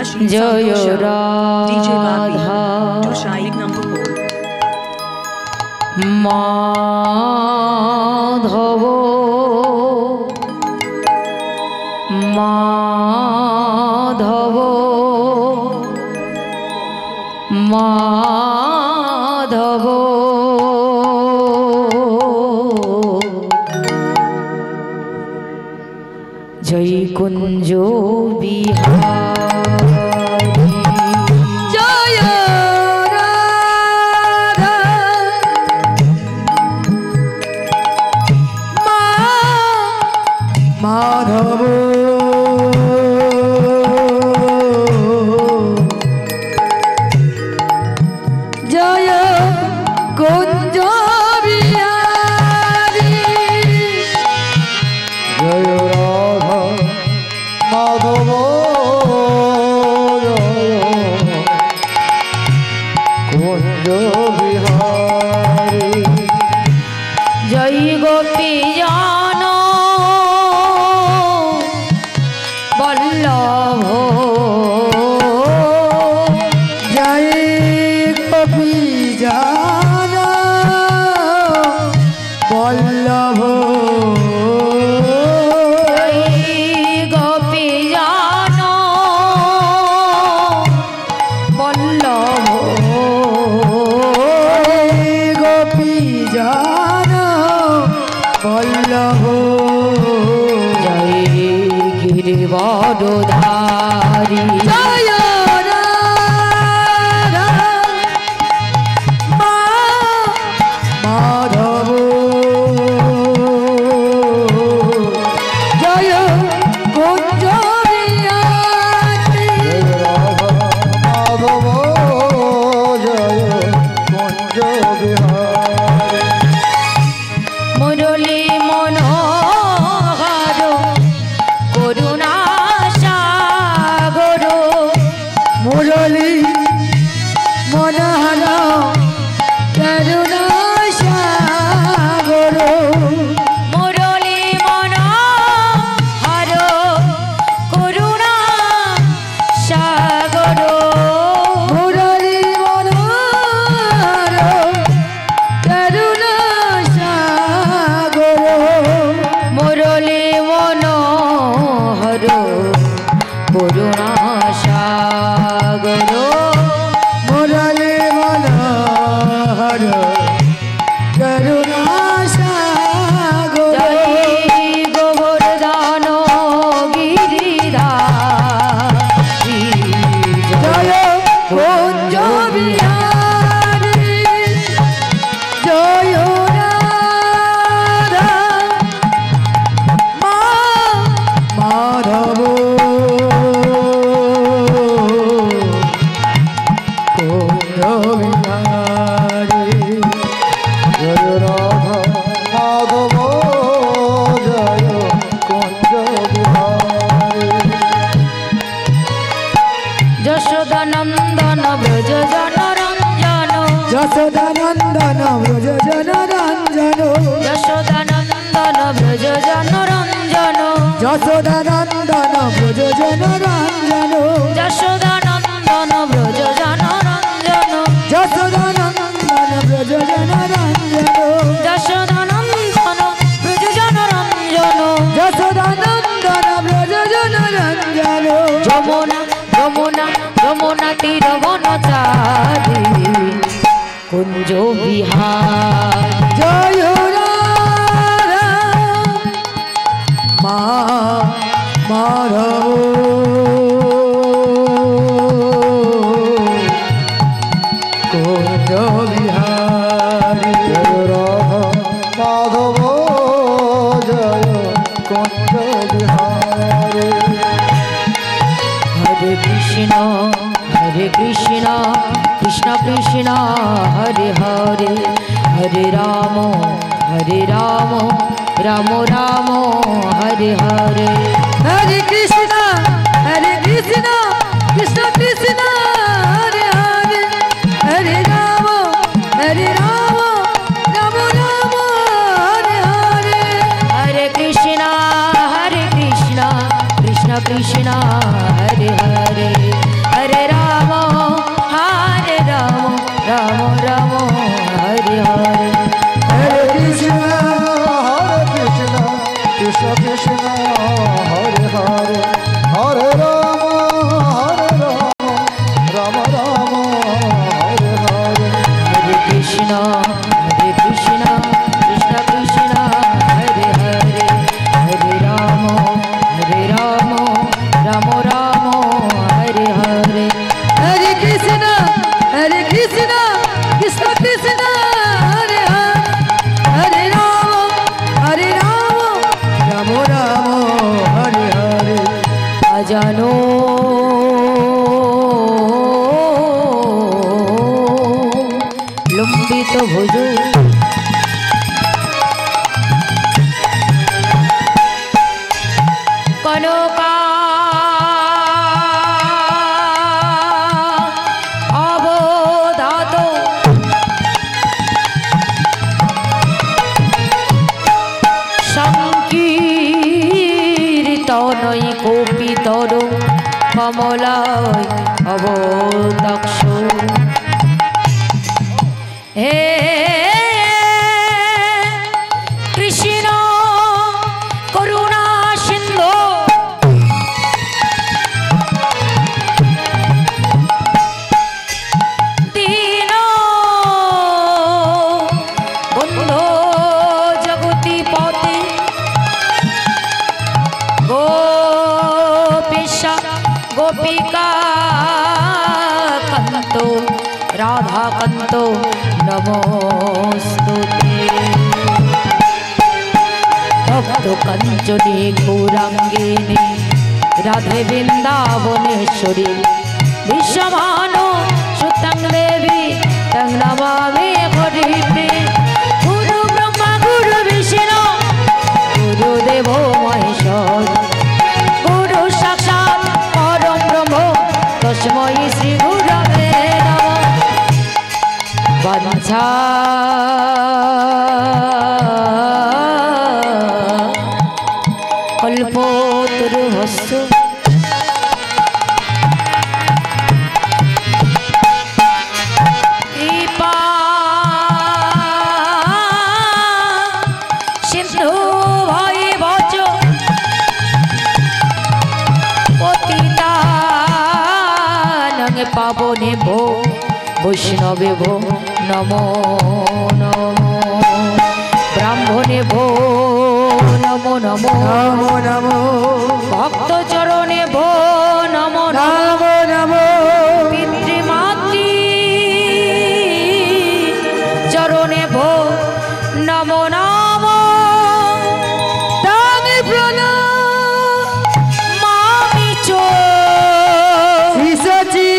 जय राधा माधव माधव माधव जय कुंज बिहारी जय राधा माधव जय कुंज बिहारी जय राधा माधव कुंज बिहारी जय गोपी जान वल्लभ जय गोपी जान वल्लभ गिरिवरधारी जय राधा माधव जय कुंज बिहारी माधव जय कुंज बिहारी मुरली मनोहर करुणा सागर मुरली मनोहर करुणा सागर मुरली मनोहर करुणा सागर मुरली मनोहर करुणा सागर मुरली मनोहर करुणा सागर मुरली मनोहर करुणा सागर जय गोवर्धन गिरिधारी जय कुंज बिहारी जय राधा माधव कुंज बिहारी जय राधा माधव जय कुंज बिहारी यशोदानंदन व्रज जनरंजन यशोदानंदन व्रज जनरंजन यशोदानंदन व्रज जनरंजन यशोदानंदन व्रज जनरंजन यशोदानंदन व्रज जनरंजन यशोदानंदन व्रज जनरंजन यशोदानंदन व्रज जनरंजन यशोदानंदन व्रज जनरंजन যমুনা যমুনা যমুনা তীর বনচারী কুঞ্জ বিহার जय राधा माधव कुंज बिहारी जय राधा माधव जय कुंज बिहारी हरे कृष्ण कृष्ण कृष्ण हरे हरे हरे राम राम राम हरे हरे हरे कृष्ण कृष्ण कृष्ण हरे हरे हरे राम राम राम हरे हरे हरे कृष्ण कृष्ण कृष्ण हरे हरे ভুজ কনকা অবধাত সংকীর্তনই কোপিতর কমলায় অবদক্ষ হে কৃষ্ণ করুণা সিন্ধু দীন বন্ধু জগতি পতি গোপীশা গোপিকা কান্ত রাধা কান্ত নমস্তুতে ভক্ত কাঞ্চনে গৌরাঙ্গিনী রাধে বৃন্দাবনেশ্বরী বিশ্বমানো সুতং দেবী তং নমামি হরিপ্রে গুরু ব্রহ্মা গুরু বিষ্ণু গুরুদেব মহেশ্বর গুরু সাক্ষাৎ পরম ব্রহ্ম তস্मै শ্রী গুরবে নমঃ বঞ্ছা কল্পতরুভ্যশ্চ কৃপা সিন্ধু ভৈবচ পতিতানং পাবনেভ্যো বৈষ্ণবেভ্যো নমো নমো ব্রাহ্মণেভ্যো নমো নমো নমো নমো ভক্ত চরণেভ্যো নমো নমো নমো পিতৃমাতৃ চরণেভ্যো নমো নমো তামি প্রণাম মামি চ শ্রী